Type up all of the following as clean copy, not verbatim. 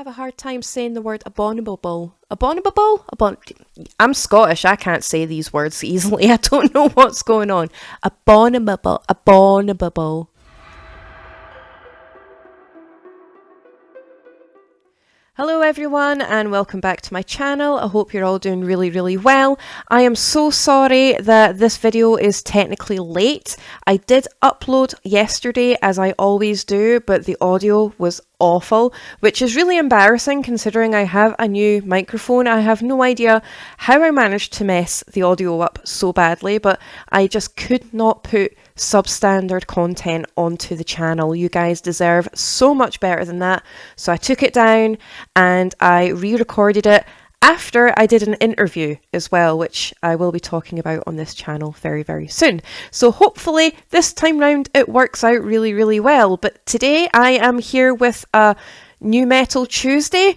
have a hard time saying the word abominable. Abominable? I'm Scottish, I can't say these words easily. I don't know what's going on. Abominable. Hello everyone and welcome back to my channel. I hope you're all doing really well. I am so sorry that this video is technically late. I did upload yesterday as I always do, but the audio was awful, which is really embarrassing considering I have a new microphone. I have no idea how I managed to mess the audio up so badly, but I just could not put substandard content onto the channel. You guys deserve so much better than that. So I took it down and I re-recorded it after I did an interview as well, which I will be talking about on this channel very soon. So hopefully this time round it works out really well. But today I am here with a New Metal Tuesday,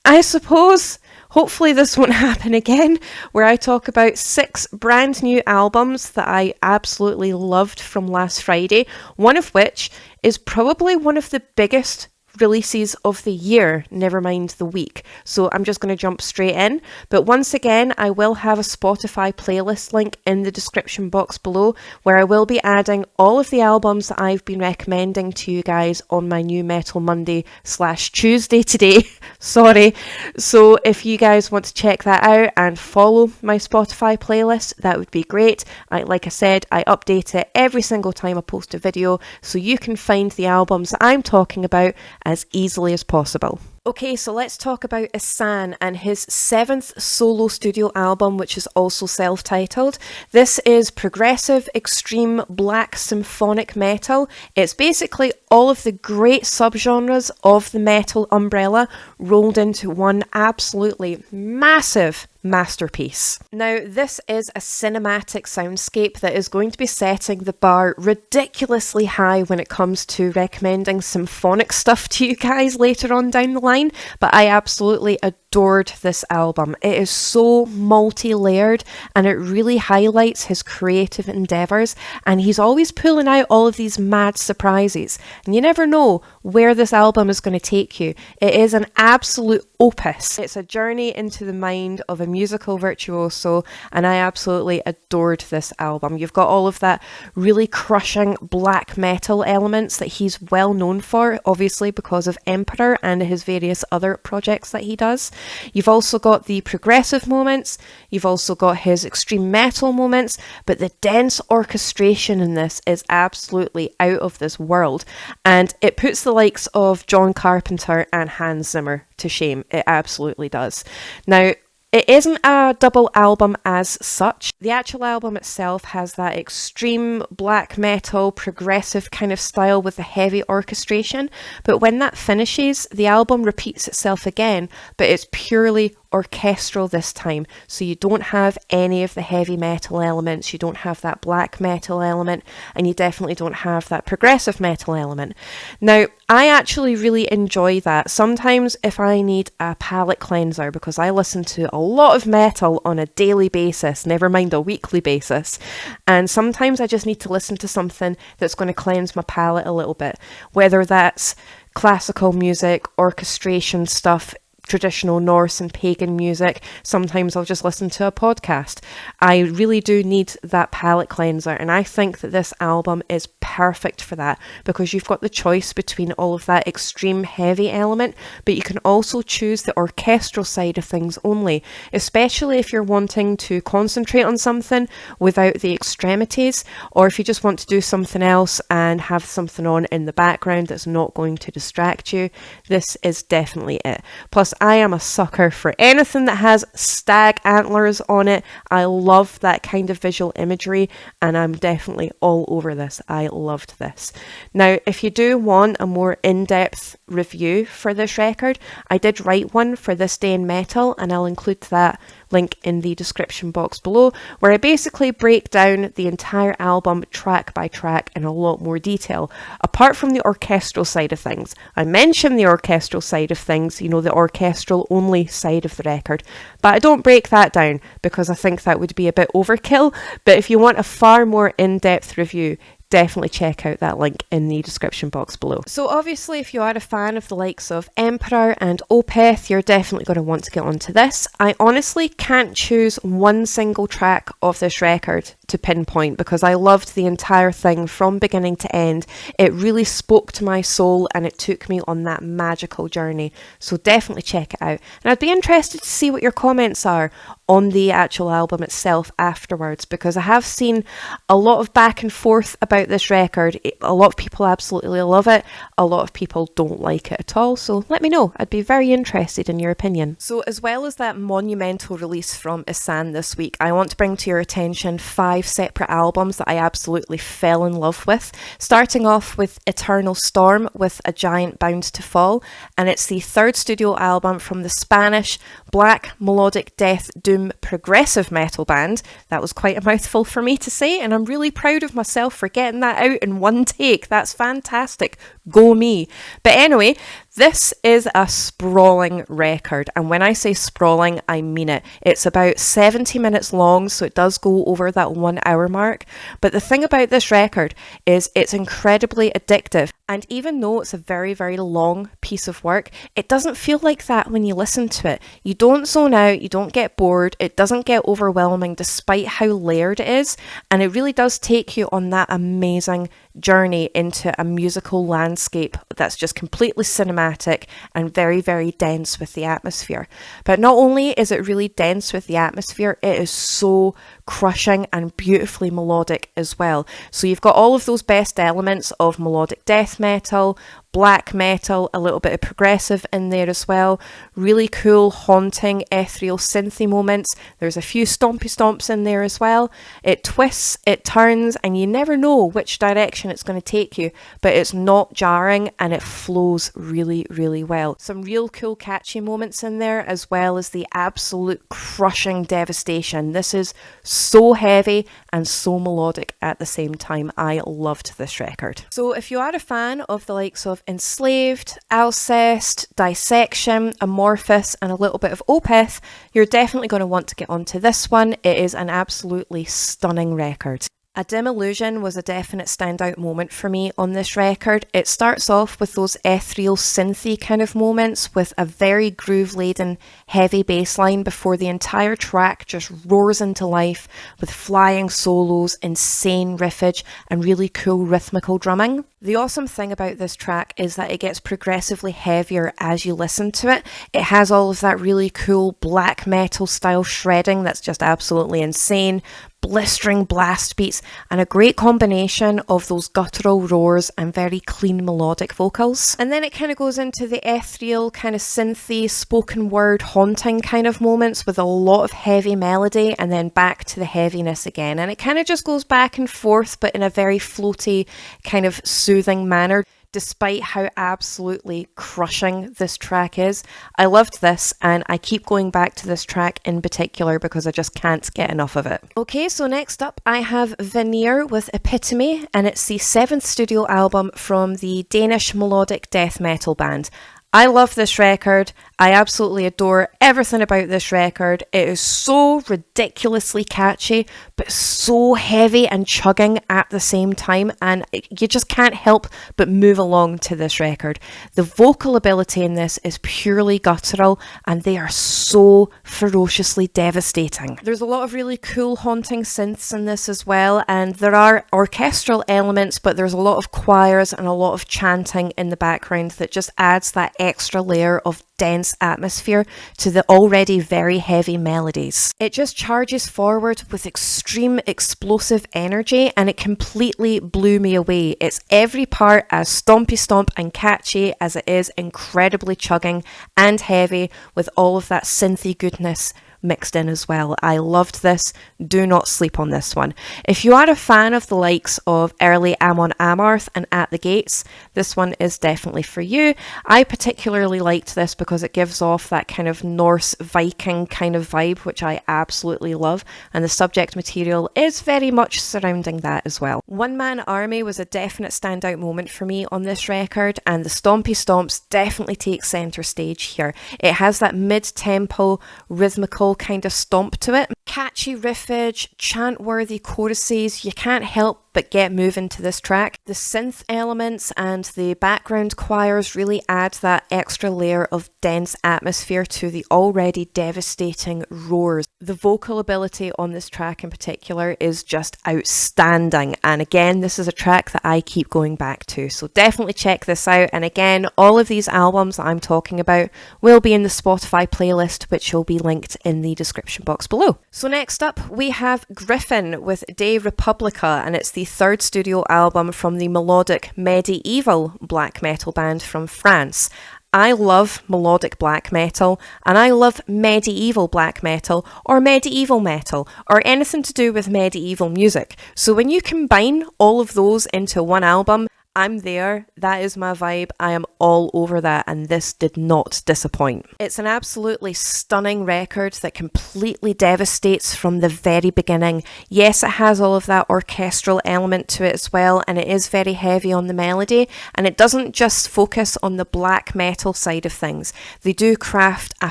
I suppose. Hopefully this won't happen again, where I talk about 6 brand new albums that I absolutely loved from last Friday, one of which is probably one of the biggest releases of the year, never mind the week. So I'm just going to jump straight in. But once again, I will have a Spotify playlist link in the description box below, where I will be adding all of the albums that I've been recommending to you guys on my New Metal Monday / Tuesday today. Sorry. So if you guys want to check that out and follow my Spotify playlist, that would be great. Like I said, I update it every single time I post a video, so you can find the albums that I'm talking about as easily as possible. Okay, so let's talk about Ihsahn and his 7th solo studio album, which is also self-titled. This is progressive, extreme, black symphonic metal. It's basically all of the great subgenres of the metal umbrella rolled into one absolutely massive masterpiece. Now, this is a cinematic soundscape that is going to be setting the bar ridiculously high when it comes to recommending symphonic stuff to you guys later on down the line, but I absolutely adored this album. It is so multi-layered and it really highlights his creative endeavours, and he's always pulling out all of these mad surprises, and you never know where this album is going to take you. It is an absolute opus. It's a journey into the mind of a musical virtuoso, and I absolutely adored this album. You've got all of that really crushing black metal elements that he's well known for, obviously because of Emperor and his various other projects that he does. You've also got the progressive moments, you've also got his extreme metal moments, but the dense orchestration in this is absolutely out of this world, and it puts the likes of John Carpenter and Hans Zimmer to shame. It absolutely does. Now, it isn't a double album as such. The actual album itself has that extreme black metal, progressive kind of style with the heavy orchestration, but when that finishes, the album repeats itself again, but it's purely orchestral this time, so you don't have any of the heavy metal elements, you don't have that black metal element, and you definitely don't have that progressive metal element. Now, I actually really enjoy that. Sometimes if I need a palate cleanser, because I listen to a lot of metal on a daily basis, never mind a weekly basis, and sometimes I just need to listen to something that's going to cleanse my palate a little bit, whether that's classical music, orchestration stuff, traditional Norse and pagan music. Sometimes I'll just listen to a podcast. I really do need that palate cleanser, and I think that this album is perfect for that, because you've got the choice between all of that extreme heavy element, but you can also choose the orchestral side of things only, especially if you're wanting to concentrate on something without the extremities, or if you just want to do something else and have something on in the background that's not going to distract you. This is definitely it. Plus, I am a sucker for anything that has stag antlers on it. I love that kind of visual imagery, and I'm definitely all over this. I loved this. Now, if you do want a more in-depth review for this record, I did write one for This Day in Metal, and I'll include that link in the description box below, where I basically break down the entire album track by track in a lot more detail, apart from the orchestral side of things. I mention the orchestral side of things, you know, the orchestral only side of the record, but I don't break that down because I think that would be a bit overkill. But if you want a far more in-depth review, definitely check out that link in the description box below. So obviously, if you are a fan of the likes of Emperor and Opeth, you're definitely going to want to get onto this. I honestly can't choose one single track of this record to pinpoint because I loved the entire thing from beginning to end. It really spoke to my soul and it took me on that magical journey. So definitely check it out. And I'd be interested to see what your comments are on the actual album itself afterwards, because I have seen a lot of back and forth about this record. A lot of people absolutely love it, a lot of people don't like it at all, so let me know. I'd be very interested in your opinion. So as well as that monumental release from Ihsahn this week, I want to bring to your attention 5 separate albums that I absolutely fell in love with, starting off with Eternal Storm with A Giant Bound to Fall, and it's the 3rd studio album from the Spanish black melodic death doom progressive metal band. That was quite a mouthful for me to say, and I'm really proud of myself for getting that out in one take. That's fantastic. Go me. But anyway, this is a sprawling record, and when I say sprawling, I mean it. It's about 70 minutes long, so it does go over that 1 hour mark. But the thing about this record is it's incredibly addictive, and even though it's a very, very long piece of work, it doesn't feel like that when you listen to it. You don't zone out, you don't get bored, it doesn't get overwhelming despite how layered it is, and it really does take you on that amazing journey into a musical landscape that's just completely cinematic and very, very dense with the atmosphere. But not only is it really dense with the atmosphere, it is so crushing and beautifully melodic as well. So you've got all of those best elements of melodic death metal, black metal, a little bit of progressive in there as well. Really cool, haunting, ethereal, synthy moments. There's a few stompy stomps in there as well. It twists, it turns, and you never know which direction it's going to take you, but it's not jarring and it flows really, really well. Some real cool, catchy moments in there, as well as the absolute crushing devastation. This is so heavy and so melodic at the same time. I loved this record. So if you are a fan of the likes of Enslaved, Alcest, Dissection, Amorphous, and a little bit of Opeth, you're definitely going to want to get onto this one. It is an absolutely stunning record. A Dim Illusion was a definite standout moment for me on this record. It starts off with those ethereal synthy kind of moments with a very groove-laden heavy bass line before the entire track just roars into life with flying solos, insane riffage, and really cool rhythmical drumming. The awesome thing about this track is that it gets progressively heavier as you listen to it. It has all of that really cool black metal style shredding that's just absolutely insane, blistering blast beats, and a great combination of those guttural roars and very clean melodic vocals. And then it kind of goes into the ethereal, kind of synthy, spoken word, haunting kind of moments with a lot of heavy melody, and then back to the heaviness again. And it kind of just goes back and forth, but in a very floaty, kind of soothing manner. Despite how absolutely crushing this track is, I loved this and I keep going back to this track in particular because I just can't get enough of it. Okay, so next up I have Vener with Epitome, and it's the 7th studio album from the Danish melodic death metal band. I love this record. I absolutely adore everything about this record. It is so ridiculously catchy, but so heavy and chugging at the same time, and you just can't help but move along to this record. The vocal ability in this is purely guttural, and they are so ferociously devastating. There's a lot of really cool haunting synths in this as well, and there are orchestral elements, but there's a lot of choirs and a lot of chanting in the background that just adds that extra layer of dense atmosphere to the already very heavy melodies. It just charges forward with extreme explosive energy, and it completely blew me away. It's every part as stompy stomp and catchy as it is incredibly chugging and heavy with all of that synthy goodness mixed in as well. I loved this. Do not sleep on this one. If you are a fan of the likes of early Amon Amarth and At the Gates, this one is definitely for you. I particularly liked this because it gives off that kind of Norse Viking kind of vibe, which I absolutely love, and the subject material is very much surrounding that as well. One Man Army was a definite standout moment for me on this record, and the stompy stomps definitely take centre stage here. It has that mid-tempo, rhythmical kind of stomp to it. Catchy riffage, chant-worthy choruses, you can't help but get moving to this track. The synth elements and the background choirs really add that extra layer of dense atmosphere to the already devastating roars. The vocal ability on this track in particular is just outstanding, and again, this is a track that I keep going back to, so definitely check this out. And again, all of these albums that I'm talking about will be in the Spotify playlist, which will be linked in the description box below. So next up we have Griffin with De Republica, and it's the third studio album from the melodic medieval black metal band from France. I love melodic black metal, and I love medieval black metal, or medieval metal, or anything to do with medieval music. So when you combine all of those into one album, I'm there, that is my vibe, I am all over that, and this did not disappoint. It's an absolutely stunning record that completely devastates from the very beginning. Yes, it has all of that orchestral element to it as well, and it is very heavy on the melody, and it doesn't just focus on the black metal side of things. They do craft a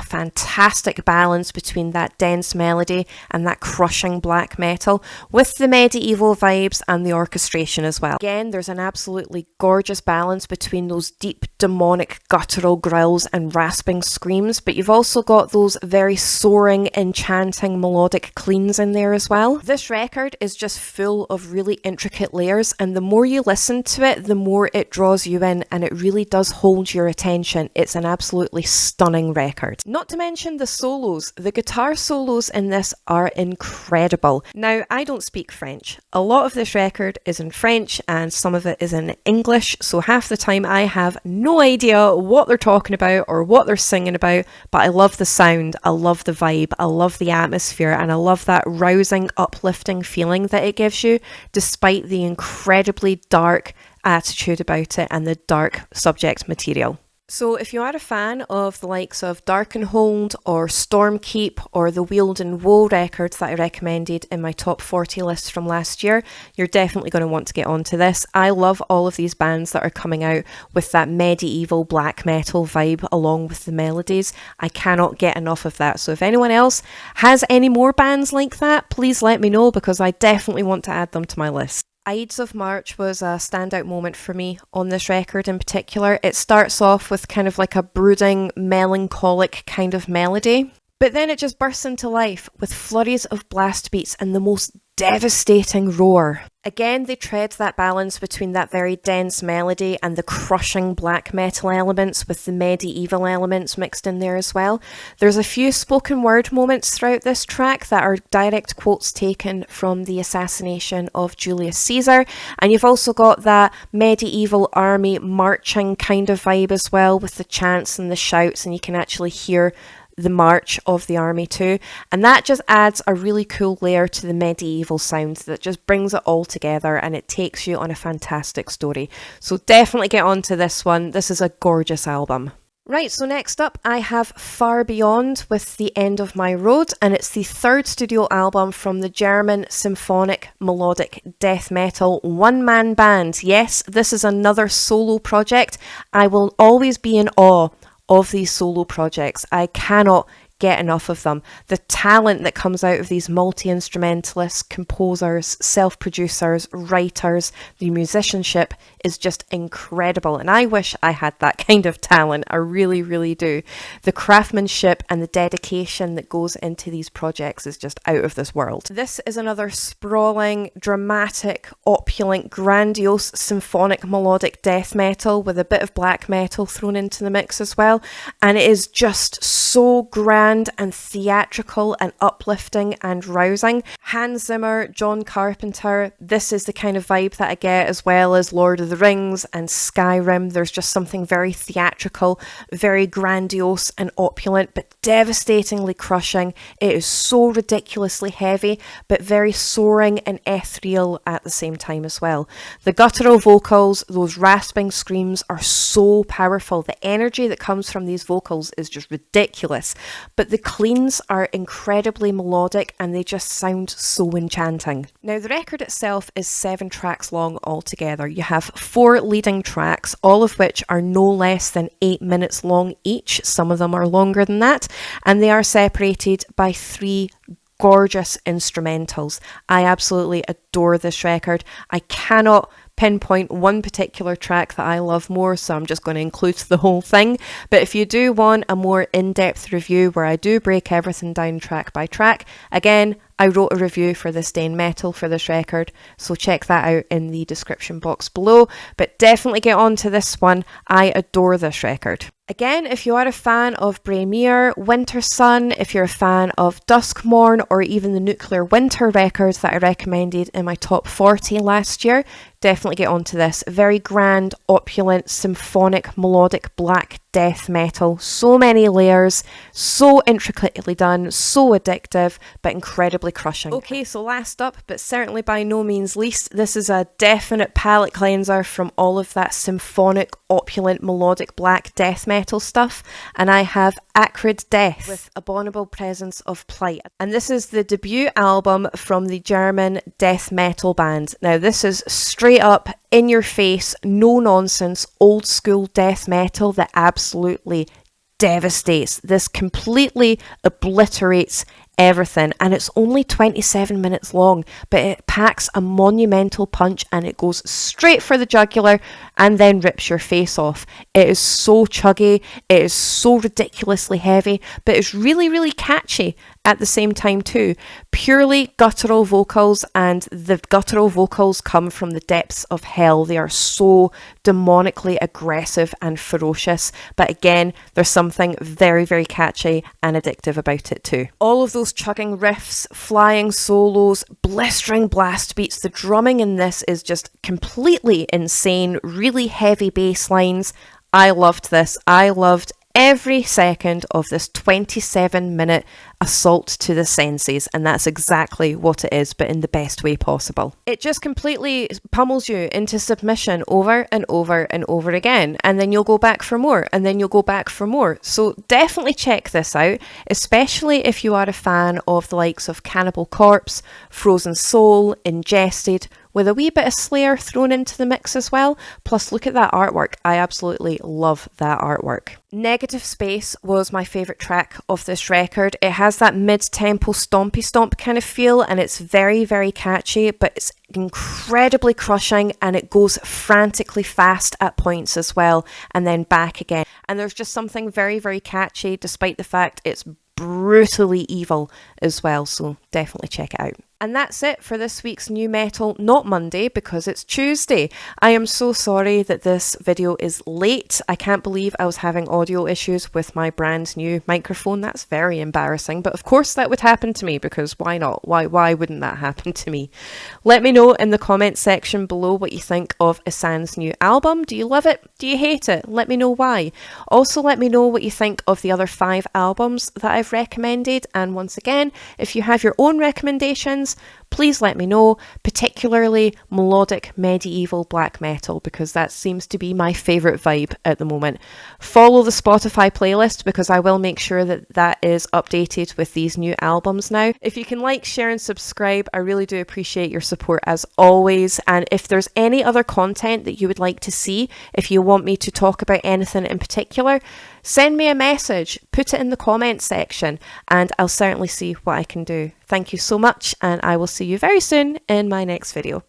fantastic balance between that dense melody and that crushing black metal, with the medieval vibes and the orchestration as well. Again, there's an absolutely gorgeous balance between those deep demonic guttural growls and rasping screams, but you've also got those very soaring, enchanting melodic cleans in there as well. This record is just full of really intricate layers, and the more you listen to it, the more it draws you in, and it really does hold your attention. It's an absolutely stunning record. Not to mention the solos. The guitar solos in this are incredible. Now, I don't speak French. A lot of this record is in French, and some of it is in English, so half the time I have no idea what they're talking about or what they're singing about, but I love the sound, I love the vibe, I love the atmosphere, and I love that rousing, uplifting feeling that it gives you, despite the incredibly dark attitude about it and the dark subject material. So if you are a fan of the likes of Darkenhold or Stormkeep or the Wield and Woe records that I recommended in my top 40 list from last year, you're definitely going to want to get onto this. I love all of these bands that are coming out with that medieval black metal vibe along with the melodies. I cannot get enough of that. So if anyone else has any more bands like that, please let me know, because I definitely want to add them to my list. Ides of March was a standout moment for me on this record in particular. It starts off with kind of like a brooding, melancholic kind of melody, but then it just bursts into life with flurries of blast beats and the most devastating roar. Again, they tread that balance between that very dense melody and the crushing black metal elements with the medieval elements mixed in there as well. There's a few spoken word moments throughout this track that are direct quotes taken from the assassination of Julius Caesar, and you've also got that medieval army marching kind of vibe as well, with the chants and the shouts, and you can actually hear the march of the army too, and that just adds a really cool layer to the medieval sound that just brings it all together, and it takes you on a fantastic story. So definitely get onto this one. This is a gorgeous album. Right, so next up I have Far Beyond with The End of My Road, and it's the third studio album from the German symphonic melodic death metal one-man band. Yes, this is another solo project. I will always be in awe of these solo projects. I cannot get enough of them. The talent that comes out of these multi-instrumentalists, composers, self-producers, writers, the musicianship is just incredible, and I wish I had that kind of talent. I really, really do. The craftsmanship and the dedication that goes into these projects is just out of this world. This is another sprawling, dramatic, opulent, grandiose, symphonic melodic death metal with a bit of black metal thrown into the mix as well, and it is just so grand and theatrical and uplifting and rousing. Hans Zimmer, John Carpenter, this is the kind of vibe that I get, as well as Lord of the Rings and Skyrim. There's just something very theatrical, very grandiose and opulent, but devastatingly crushing. It is so ridiculously heavy, but very soaring and ethereal at the same time as well. The guttural vocals, those rasping screams are so powerful. The energy that comes from these vocals is just ridiculous, but the cleans are incredibly melodic and they just sound so enchanting. Now, the record itself is 7 tracks long altogether. You have 4 leading tracks, all of which are no less than 8 minutes long each. Some of them are longer than that, and they are separated by 3 gorgeous instrumentals. I absolutely adore this record. I cannot pinpoint one particular track that I love more, so I'm just going to include the whole thing. But if you do want a more in-depth review where I do break everything down track by track, again, I wrote a review for This Day in Metal for this record, so check that out in the description box below. But definitely get on to this one. I adore this record. Again, if you are a fan of Braemere, Winter Sun, if you're a fan of Duskmorn, or even the Nuclear Winter records that I recommended in my top 40 last year, definitely get onto this. Very grand, opulent, symphonic, melodic black death metal. So many layers, so intricately done, so addictive, but incredibly crushing. Okay, so last up, but certainly by no means least, this is a definite palate cleanser from all of that symphonic, opulent, melodic black death metal stuff, and I have Acrid Death with Abominable Presence of Plight. And this is the debut album from the German death metal band. Now this is straight up, in your face, no nonsense, old school death metal that absolutely devastates. This completely obliterates everything, and it's only 27 minutes long, but it packs a monumental punch and it goes straight for the jugular and then rips your face off. It is so chuggy, it is so ridiculously heavy, but it's really, really catchy at the same time too. Purely guttural vocals, and the guttural vocals come from the depths of hell. They are so demonically aggressive and ferocious, but again, there's something very, very catchy and addictive about it too. All of those chugging riffs, flying solos, blistering blast beats, the drumming in this is just completely insane, really heavy bass lines. I loved this. I loved every second of this 27-minute assault to the senses, and that's exactly what it is, but in the best way possible. It just completely pummels you into submission over and over and over again, and then you'll go back for more, and then you'll go back for more. So definitely check this out, especially if you are a fan of the likes of Cannibal Corpse, Frozen Soul, Ingested, with a wee bit of Slayer thrown into the mix as well. Plus, look at that artwork. I absolutely love that artwork. Negative Space was my favourite track of this record. It has that mid-tempo stompy stomp kind of feel, and it's very, very catchy, but it's incredibly crushing, and it goes frantically fast at points as well, and then back again. And there's just something very, very catchy, despite the fact it's brutally evil as well, so definitely check it out. And that's it for this week's New Metal, not Monday because it's Tuesday. I am so sorry that this video is late. I can't believe I was having audio issues with my brand new microphone. That's very embarrassing, but of course that would happen to me because why not? Why wouldn't that happen to me? Let me know in the comments section below what you think of Ihsahn's new album. Do you love it? Do you hate it? Let me know why. Also let me know what you think of the other 5 albums that I've recommended, and once again, if you have your own recommendations, please let me know, particularly melodic medieval black metal, because that seems to be my favourite vibe at the moment. Follow the Spotify playlist because I will make sure that that is updated with these new albums now. If you can like, share and subscribe, I really do appreciate your support as always. And if there's any other content that you would like to see, if you want me to talk about anything in particular, send me a message, put it in the comments section, and I'll certainly see what I can do. Thank you so much, and I will see you very soon in my next video.